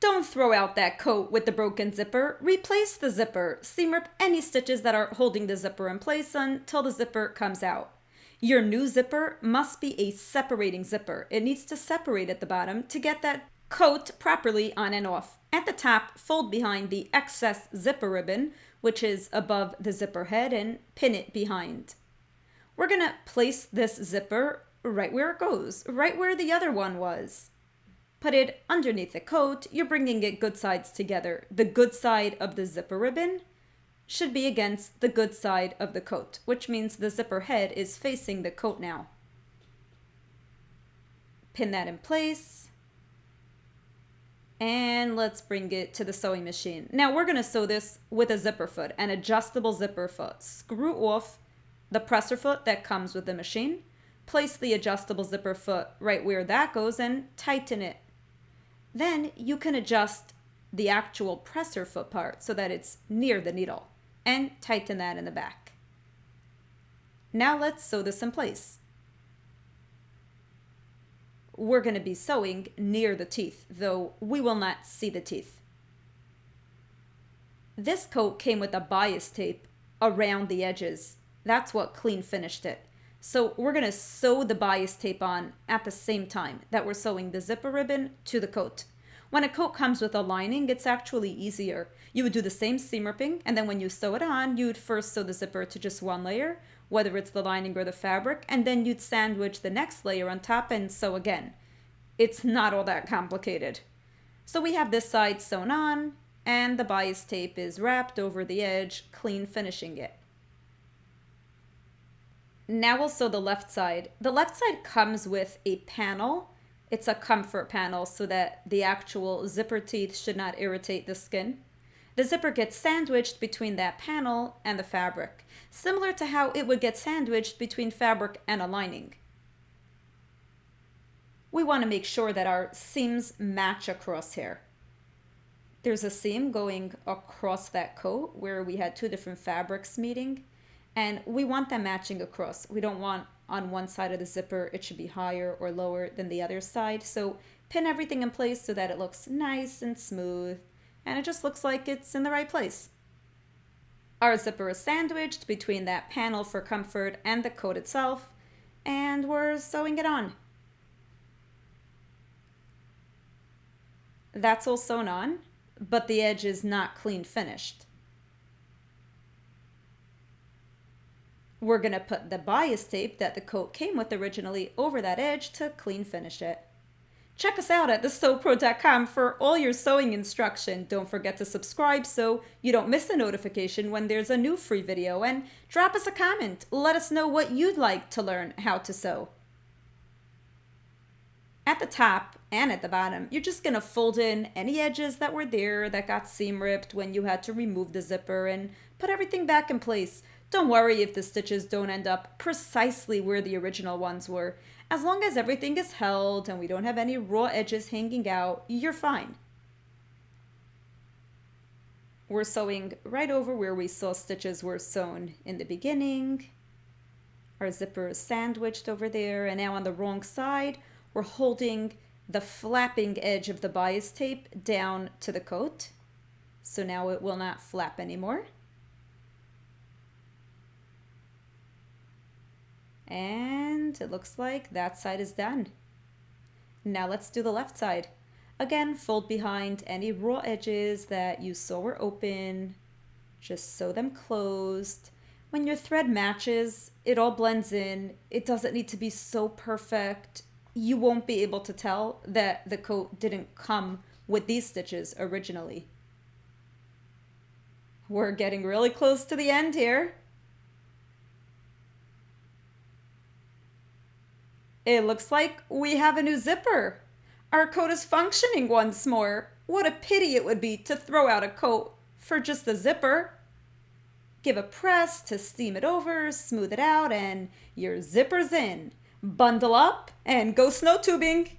Don't throw out that coat with the broken zipper. Replace the zipper. Seam rip any stitches that are holding the zipper in place until the zipper comes out. Your new zipper must be a separating zipper. It needs to separate at the bottom to get that coat properly on and off. At the top, fold behind the excess zipper ribbon, which is above the zipper head, and pin it behind. We're going to place this zipper right where it goes, right where the other one was. Put it underneath the coat. You're bringing it good sides together. The good side of the zipper ribbon should be against the good side of the coat, which means the zipper head is facing the coat now. Pin that in place. And let's bring it to the sewing machine. Now we're going to sew this with a zipper foot, an adjustable zipper foot. Screw off the presser foot that comes with the machine. Place the adjustable zipper foot right where that goes and tighten it. Then you can adjust the actual presser foot part so that it's near the needle and tighten that in the back. Now let's sew this in place. We're going to be sewing near the teeth, though we will not see the teeth. This coat came with a bias tape around the edges. That's what clean finished it. So we're going to sew the bias tape on at the same time that we're sewing the zipper ribbon to the coat. When a coat comes with a lining, it's actually easier. You would do the same seam ripping, and then when you sew it on, you would first sew the zipper to just one layer, whether it's the lining or the fabric, and then you'd sandwich the next layer on top and sew again. It's not all that complicated. So we have this side sewn on, and the bias tape is wrapped over the edge, clean finishing it. Now we'll sew the left side. The left side comes with a panel. It's a comfort panel so that the actual zipper teeth should not irritate the skin. The zipper gets sandwiched between that panel and the fabric, similar to how it would get sandwiched between fabric and a lining. We want to make sure that our seams match across here. There's a seam going across that coat where we had two different fabrics meeting, and we want them matching across. We don't want on one side of the zipper it should be higher or lower than the other side. So pin everything in place so that it looks nice and smooth, and it just looks like it's in the right place. Our zipper is sandwiched between that panel for comfort and the coat itself, and we're sewing it on. That's all sewn on, but the edge is not clean finished. We're going to put the bias tape that the coat came with originally over that edge to clean finish it. Check us out at thesewpro.com for all your sewing instruction. Don't forget to subscribe so you don't miss a notification when there's a new free video, and drop us a comment. Let us know what you'd like to learn how to sew. At the top and at the bottom, you're just going to fold in any edges that were there that got seam ripped when you had to remove the zipper, and put everything back in place. Don't worry if the stitches don't end up precisely where the original ones were. As long as everything is held and we don't have any raw edges hanging out, you're fine. We're sewing right over where we saw stitches were sewn in the beginning. Our zipper is sandwiched over there, and now on the wrong side, we're holding the flapping edge of the bias tape down to the coat. So now it will not flap anymore. And it looks like that side is done. Now let's do the left side. Again, fold behind any raw edges that you saw were open. Just sew them closed. When your thread matches, it all blends in. It doesn't need to be so perfect. You won't be able to tell that the coat didn't come with these stitches originally. We're getting really close to the end here. It looks like we have a new zipper. Our coat is functioning once more. What a pity it would be to throw out a coat for just the zipper. Give a press to steam it over, smooth it out, and your zipper's in. Bundle up and go snow tubing.